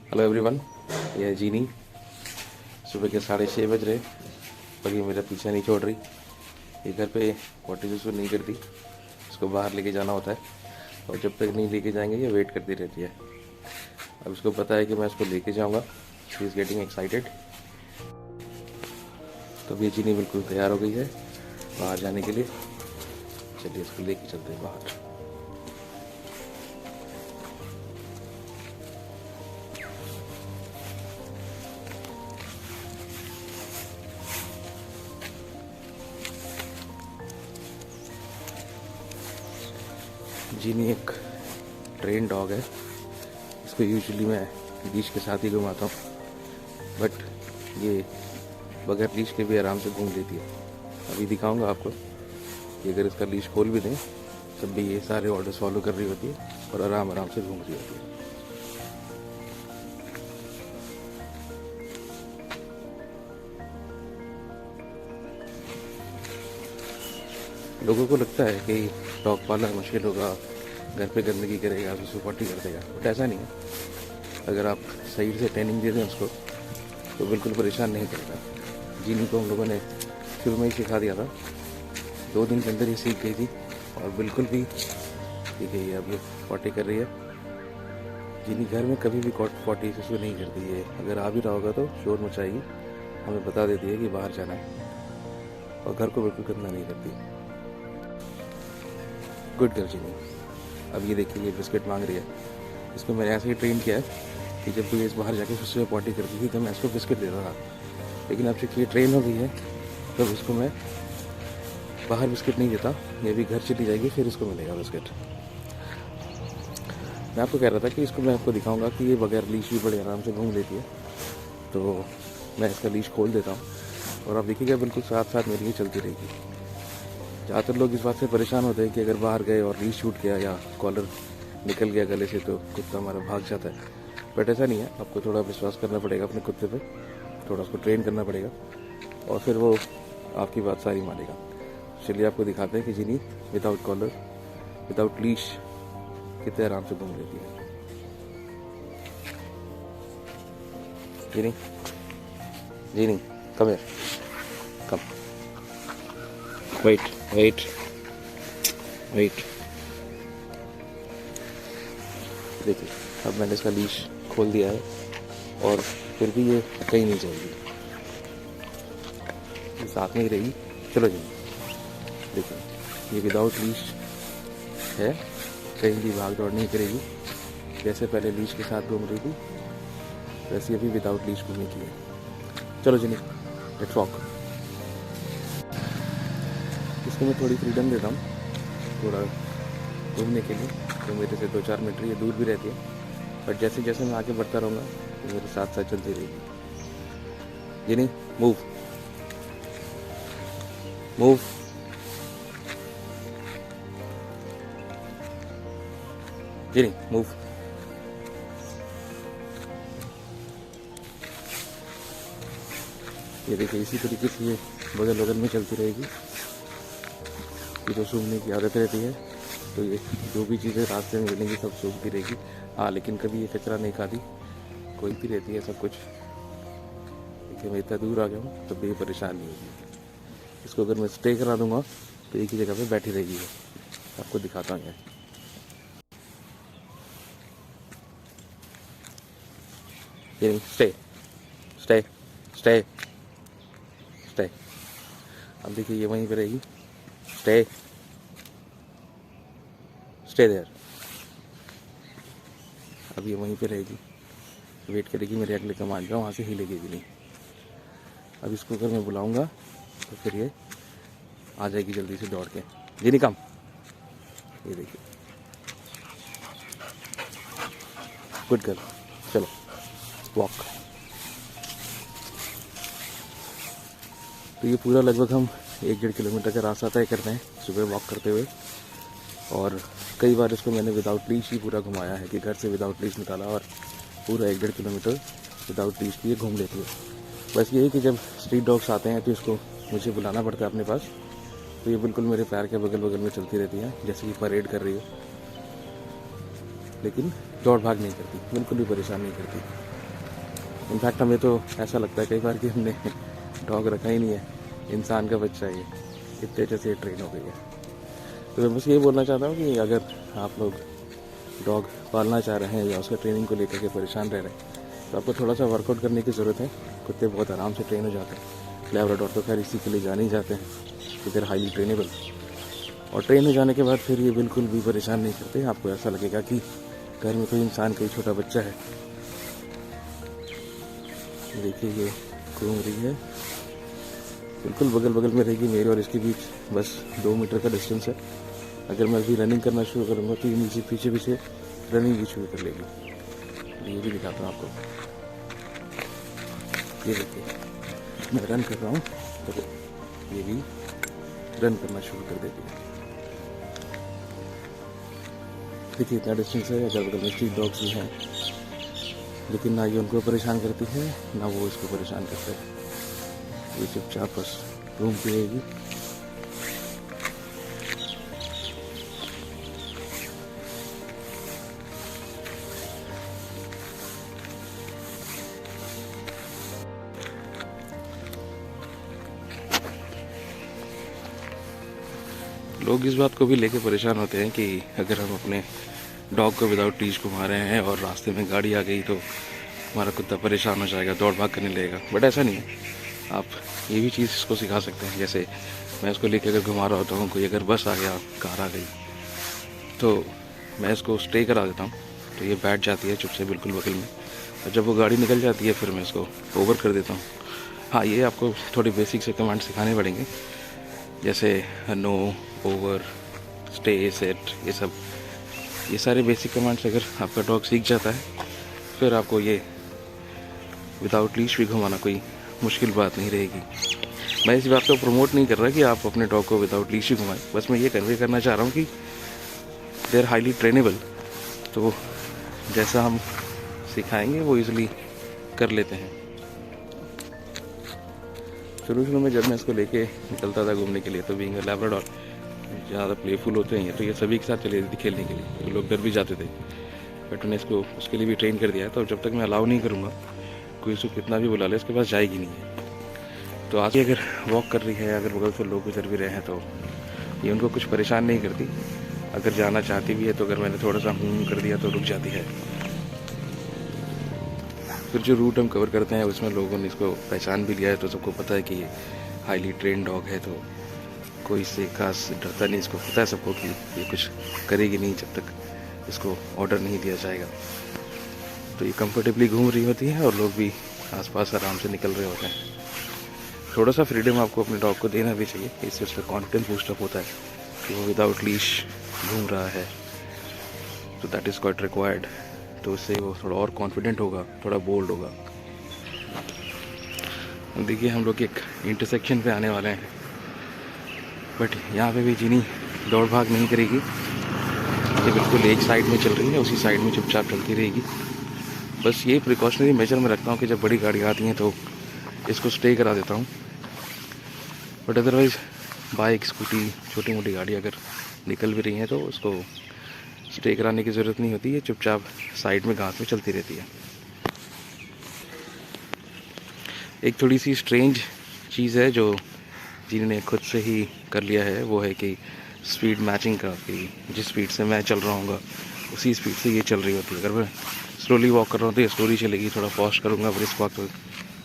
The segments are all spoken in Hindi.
हेलो एवरीवन, ये है जीनी। सुबह के 6:30 बज रहे और ये मेरा पीछा नहीं छोड़ रही। ये घर पे पॉटी यूज़ नहीं करती, इसको बाहर लेके जाना होता है और जब तक नहीं लेके जाएंगे ये वेट करती रहती है। अब इसको पता है कि मैं इसको लेके जाऊंगा। She is getting excited. तो अब ये जीनी बिल्कुल तैयार हो गई है बाहर जाने के लिए। चलिए इसको लेके चलते हैं बाहर। जीनी एक ट्रेन डॉग है। इसको यूजुअली मैं लीश के साथ ही घुमाता हूँ, बट ये बगैर लीश के भी आराम से घूम लेती है। अभी दिखाऊंगा आपको कि अगर इसका लीश खोल भी दें तब भी ये सारे ऑर्डर्स फॉलो कर रही होती है और आराम आराम से घूम रही होती है। लोगों को लगता है कि डॉग पालना मुश्किल होगा, घर पे गंदगी करेगा, उसको पॉटी कर देगा, बट ऐसा नहीं है। अगर आप सही से ट्रेनिंग दे दें उसको तो बिल्कुल परेशान नहीं करेगा। जीनी को हम लोगों ने शुरू में ही सिखा दिया था, 2 दिन के अंदर ही सीख गई थी और बिल्कुल भी ठीक है। ये अब ये पॉटी कर रही है। जीनी घर में कभी भी पॉटी उसको नहीं करती है। अगर आ भी रहा होगा तो शोर मचाएगी, हमें बता देती है कि बाहर जाना है और घर को बिल्कुल गंदा नहीं करती। गुड गर्ल जीनी। अब ये देखिए ये बिस्किट मांग रही है। इसको मैंने ऐसे ही ट्रेन किया है कि जब भी इस बाहर जाके फिर पॉटी करती थी तो मैं इसको बिस्किट देता था, लेकिन अब चूँकि ये ट्रेन हो गई है तो इसको मैं बाहर बिस्किट नहीं देता। ये भी घर चली जाएगी फिर इसको मिलेगा बिस्किट। मैं आपको कह रहा था कि इसको मैं आपको दिखाऊंगा कि ये बगैर लीश भी बड़े आराम से घूम लेती है। तो मैं इसका लीश खोल देता हूँ और आप देखिएगा बिल्कुल साथ साथ मेरी ये चलती रहेगी। ज़्यादातर लोग इस बात से परेशान होते हैं कि अगर बाहर गए और लीश छूट गया या कॉलर निकल गया गले से तो कुत्ता हमारा भाग जाता है, बट ऐसा नहीं है। आपको थोड़ा विश्वास करना पड़ेगा अपने कुत्ते पे, थोड़ा उसको ट्रेन करना पड़ेगा और फिर वो आपकी बात सारी मानेगा। चलिए आपको दिखाते हैं कि Genie without collar without leash कितने आराम से घूम लेती है। Genie, Genie come here, come, wait wait wait. देखिए अब मैंने इसका लीश खोल दिया है और फिर भी ये कहीं नहीं जाएगी, ये साथ में ही रहेगी। चलो जी, देखिए ये विदाउट लीश है, कहीं भी भाग दौड़ नहीं करेगी। जैसे पहले लीश के साथ घूम रही थी वैसे अभी विदाउट लीश घूमेगी है। चलो जी लेट्स वॉक। इसको मैं थोड़ी फ्रीडम देता हूँ थोड़ा घूमने के लिए, तो मेरे से 2-4 मीटर ये दूर भी रहती है, बट जैसे जैसे मैं आगे बढ़ता रहूँगा तो मेरे साथ साथ चलती रहेगी। जीनी मूव मूव। जीनी मूव। ये देखिए इसी तरीके से ये बगल बगल में चलती रहेगी। ये तो सूंघने की आदत रहती है, तो ये जो भी चीज़ें रास्ते में मिलेंगी सब सूंघती रहेगी। हाँ, लेकिन कभी ये कचरा नहीं खाती, कोई भी रहती है सब कुछ। देखिए मैं इतना दूर आ गया हूँ तब भी ये परेशान नहीं होगी। इसको अगर मैं स्टे करा दूंगा तो एक ही जगह पे बैठी रहेगी। आपको दिखाता हूँ। ये स्टे स्टे स्टे स्टे। अब देखिए ये वहीं पे रहेगी। Stay stay there. अब ये वहीं पे रहेगी, वेट करेगी मेरे अगले कमांड का, वहाँ से हिलेगी भी नहीं। अब इसको अगर मैं बुलाऊंगा तो फिर ये आ जाएगी जल्दी से दौड़ के। जीनी कम। ये देखिए गुड गर्ल। चलो वॉक। तो ये पूरा लगभग हम 1-1.5 किलोमीटर का रास्ता तय करते हैं सुबह वॉक करते हुए, और कई बार इसको मैंने विदाउट लीश ही पूरा घुमाया है कि घर से विदाउट लीश निकाला और पूरा 1-1.5 किलोमीटर विदाउट लीश भी ये घूम लेती है। बस यही कि जब स्ट्रीट डॉग्स आते हैं तो इसको मुझे बुलाना पड़ता है अपने पास, तो ये बिल्कुल मेरे पैर के बगल बगल में चलती रहती है जैसे कि परेड कर रही है, लेकिन दौड़ भाग नहीं करती, बिल्कुल भी परेशान नहीं करती। इनफैक्ट हमें तो ऐसा लगता है कई बार कि हमने डॉग रखा ही नहीं है, इंसान का बच्चा है ये, इतने अच्छे से ट्रेन हो गई है। तो मैं बस ये बोलना चाहता हूँ कि अगर आप लोग डॉग पालना चाह रहे हैं या उसका ट्रेनिंग को लेकर के परेशान रह रहे हैं तो आपको थोड़ा सा वर्कआउट करने की ज़रूरत है। कुत्ते बहुत आराम से ट्रेन हो जाते हैं। लैब्राडोर तो खैर इसी के लिए जाने ही जाते हैं कि देर हाईली ट्रेनेबल, और ट्रेन हो जाने के बाद फिर ये बिल्कुल भी परेशान नहीं करते। आपको ऐसा लगेगा कि घर में कोई इंसान, कोई छोटा बच्चा है। देखिए ये घूम रही है, बिल्कुल बगल बगल में रहेगी मेरे और इसके बीच बस 2 मीटर का डिस्टेंस है। अगर मैं अभी रनिंग करना शुरू करूँगा तो ये मुझे पीछे पीछे रनिंग भी शुरू कर लेगी। ये भी दिखाता हूँ आपको, ये देखिए मैं रन कर रहा हूँ तो ये भी रन करना शुरू कर देती है। देखिए इतना डिस्टेंस है, अगर बगल में स्ट्रीट डॉग्स भी हैं, लेकिन ना ये उनको परेशान करती है ना वो इसको परेशान करते हैं। ये चुपचाप बस घूमती रहेगी। लोग इस बात को भी लेके परेशान होते हैं कि अगर हम अपने डॉग को विदाउट लीश घुमा रहे हैं और रास्ते में गाड़ी आ गई तो हमारा कुत्ता परेशान हो जाएगा, दौड़ भाग करने लगेगा। बट ऐसा नहीं है, आप ये भी चीज़ इसको सिखा सकते हैं। जैसे मैं इसको लेके अगर घुमा रहा होता हूँ, कोई अगर बस आ गया, कार आ गई, तो मैं इसको स्टे करा देता हूँ, तो ये बैठ जाती है चुप से बिल्कुल बगल में, और जब वो गाड़ी निकल जाती है फिर मैं इसको ओवर कर देता हूँ। हाँ, ये आपको थोड़ी बेसिक से कमांड सिखाने पड़ेंगे, जैसे नो, ओवर, स्टे, सेट, ये सारे बेसिक कमांड्स अगर आपका डॉग सीख जाता है फिर आपको ये विदाउट लीश भी घुमाना कोई मुश्किल बात नहीं रहेगी। मैं इस बात को प्रमोट नहीं कर रहा कि आप अपने डॉग को विदाउट लीश ही घुमाएं, बस मैं ये कन्वे करना चाह रहा हूँ कि दे आर हाईली ट्रेनेबल। तो जैसा हम सिखाएंगे वो इजीली कर लेते हैं। शुरू में जब मैं इसको लेके निकलता था घूमने के लिए तो बीइंग अ लैब्राडोर ज़्यादा प्लेफुल होते हैं, तो ये सभी के साथ चले जाती थी खेलने के लिए, तो लोग डर भी जाते थे। बट मैंने इसको उसके लिए भी ट्रेन कर दिया है, तो जब तक मैं अलाउ नहीं करूँगा कोई इसको कितना भी बुला ले इसके पास जाएगी नहीं है। तो आज अगर वॉक कर रही है, अगर बगल से लोग गुजर भी रहे हैं तो ये उनको कुछ परेशान नहीं करती। अगर जाना चाहती भी है तो अगर मैंने थोड़ा सा कर दिया तो रुक जाती है। फिर जो रूट हम कवर करते हैं उसमें लोगों ने इसको पहचान भी लिया है, तो सबको पता है कि ये हाईली ट्रेन डॉग है, तो कोई इससे खास डरता नहीं। इसको पता है सबको कि ये कुछ करेगी नहीं जब तक इसको ऑर्डर नहीं दिया जाएगा। तो ये कंफर्टेबली घूम रही होती है और लोग भी आसपास आराम से निकल रहे होते हैं। थोड़ा सा फ्रीडम आपको अपने डॉग को देना भी चाहिए, इससे उसका कॉन्फिडेंस बूस्टअप होता है कि वो विदाउट लीश घूम रहा है, तो दैट इज़ क्वाइट रिक्वायर्ड। तो उससे वो थोड़ा और कॉन्फिडेंट होगा, थोड़ा बोल्ड होगा। देखिए हम लोग एक इंटरसेक्शन पे आने वाले हैं, बट यहाँ पे भी जीनी दौड़ भाग नहीं करेगी, ये बिल्कुल एक साइड में चल रही है, उसी साइड में चुपचाप चलती रहेगी। बस ये प्रिकॉशनरी मेजर में रखता हूँ कि जब बड़ी गाड़ी आती हैं तो इसको स्टे करा देता हूँ, बट अदरवाइज़ बाइक, स्कूटी, छोटी मोटी गाड़ी अगर निकल भी रही हैं तो उसको स्टे कराने की ज़रूरत नहीं होती है, चुपचाप साइड में घास में चलती रहती है। एक थोड़ी सी स्ट्रेंज चीज़ है जो जिन्होंने खुद से ही कर लिया है, वो है कि स्पीड मैचिंग का, कि जिस स्पीड से मैं चल रहा हूँ उसी स्पीड से ये चल रही होती है। अगर मैं स्लोली वॉक कर रहा हूँ तो ये स्लोली चलेगी, थोड़ा फास्ट करूँगा ब्रिस्क वॉक तो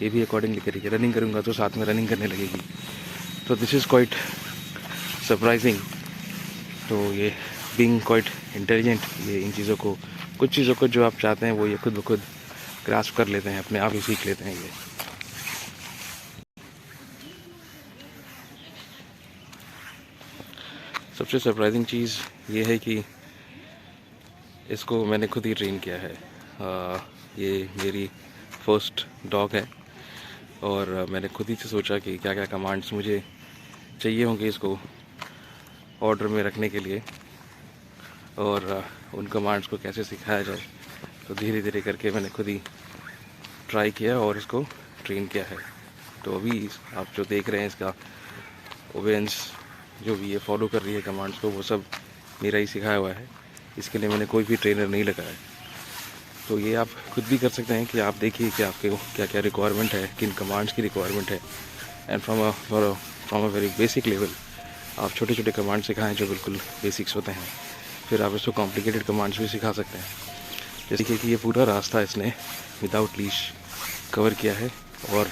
ये भी अकॉर्डिंगली करेगी, रनिंग करूँगा तो साथ में रनिंग करने लगेगी। तो दिस इज़ क्वाइट सरप्राइजिंग। तो ये बीइंग क्वाइट इंटेलिजेंट, ये इन चीज़ों को, कुछ चीज़ों को जो आप चाहते हैं वो ये खुद ब खुद ग्रास्प कर लेते हैं, अपने आप ही सीख लेते हैं। ये सबसे सरप्राइजिंग चीज़ ये है कि इसको मैंने खुद ही ट्रेन किया है। ये मेरी फर्स्ट डॉग है और मैंने खुद ही से सोचा कि क्या क्या कमांड्स मुझे चाहिए होंगे इसको ऑर्डर में रखने के लिए, और उन कमांड्स को कैसे सिखाया जाए। तो धीरे धीरे करके मैंने खुद ही ट्राई किया और इसको ट्रेन किया है। तो अभी आप जो देख रहे हैं इसका ओबेडेंस, जो भी ये फॉलो कर रही है कमांड्स को, वो सब मेरा ही सिखाया हुआ है। इसके लिए मैंने कोई भी ट्रेनर नहीं लगाया है। तो ये आप खुद भी कर सकते हैं कि आप देखिए कि आपके क्या क्या रिक्वायरमेंट है, किन कमांड्स की रिक्वायरमेंट है। And from a very basic level आप छोटे छोटे कमांड सिखाएं जो बिल्कुल बेसिक्स होते हैं, फिर आप इसको कॉम्प्लिकेटेड कमांड्स भी सिखा सकते हैं। जैसे कि ये पूरा रास्ता इसने विदाउट लीश कवर किया है और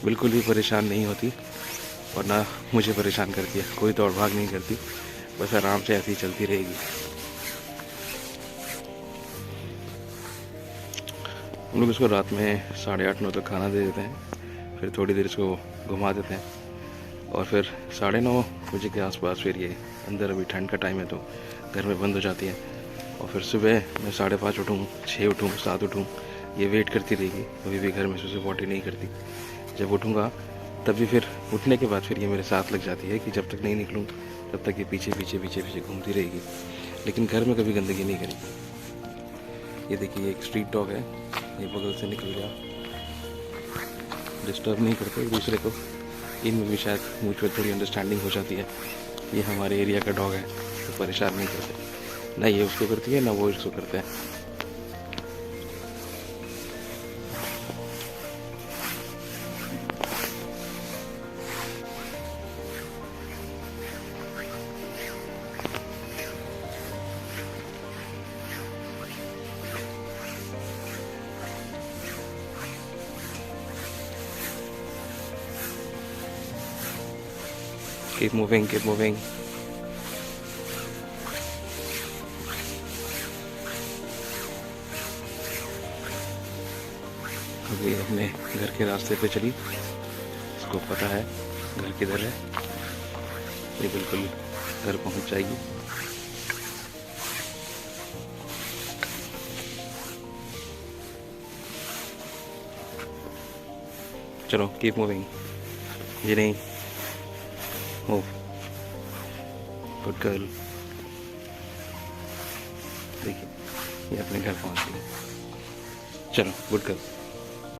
बिल्कुल भी परेशान नहीं होती और ना मुझे परेशान करती है, कोई दौड़ भाग नहीं करती, बस आराम से ऐसे ही चलती रहेगी। हम लोग इसको रात में 8:30-9 तक खाना दे देते हैं, फिर थोड़ी देर इसको घुमा देते हैं और फिर 9:30 बजे के आसपास फिर ये अंदर, अभी ठंड का टाइम है तो घर में बंद हो जाती है। और फिर सुबह मैं 5:30 उठूँ, 6 उठूँ, 7 उठूँ, ये वेट करती रहेगी, अभी भी घर में सुसु पॉटी नहीं करती। जब उठूँगा तब भी फिर उठने के बाद फिर ये मेरे साथ लग जाती है कि जब तक नहीं निकलूँ तब तक ये पीछे पीछे पीछे पीछे घूमती रहेगी, लेकिन घर में कभी गंदगी नहीं करेगी। ये देखिए एक स्ट्रीट डॉग है, ये बगल से निकल गया, डिस्टर्ब नहीं करते एक दूसरे को। इनमें भी शायद म्यूचुअल थोड़ी अंडरस्टैंडिंग हो जाती है, ये हमारे एरिया का डॉग है तो परेशान नहीं करते, ना ये उसको करती है ना वो इसको करते हैं। Keep moving, keep moving. अभी अपने घर के रास्ते पे चली, इसको पता है घर किधर है, ये बिल्कुल घर पहुंच जाएगी। चलो कीप मूविंग, ये नहीं मूव, गुड गर्ल। देखिए ये अपने घर पहुंच गई, चलो गुड गर्ल।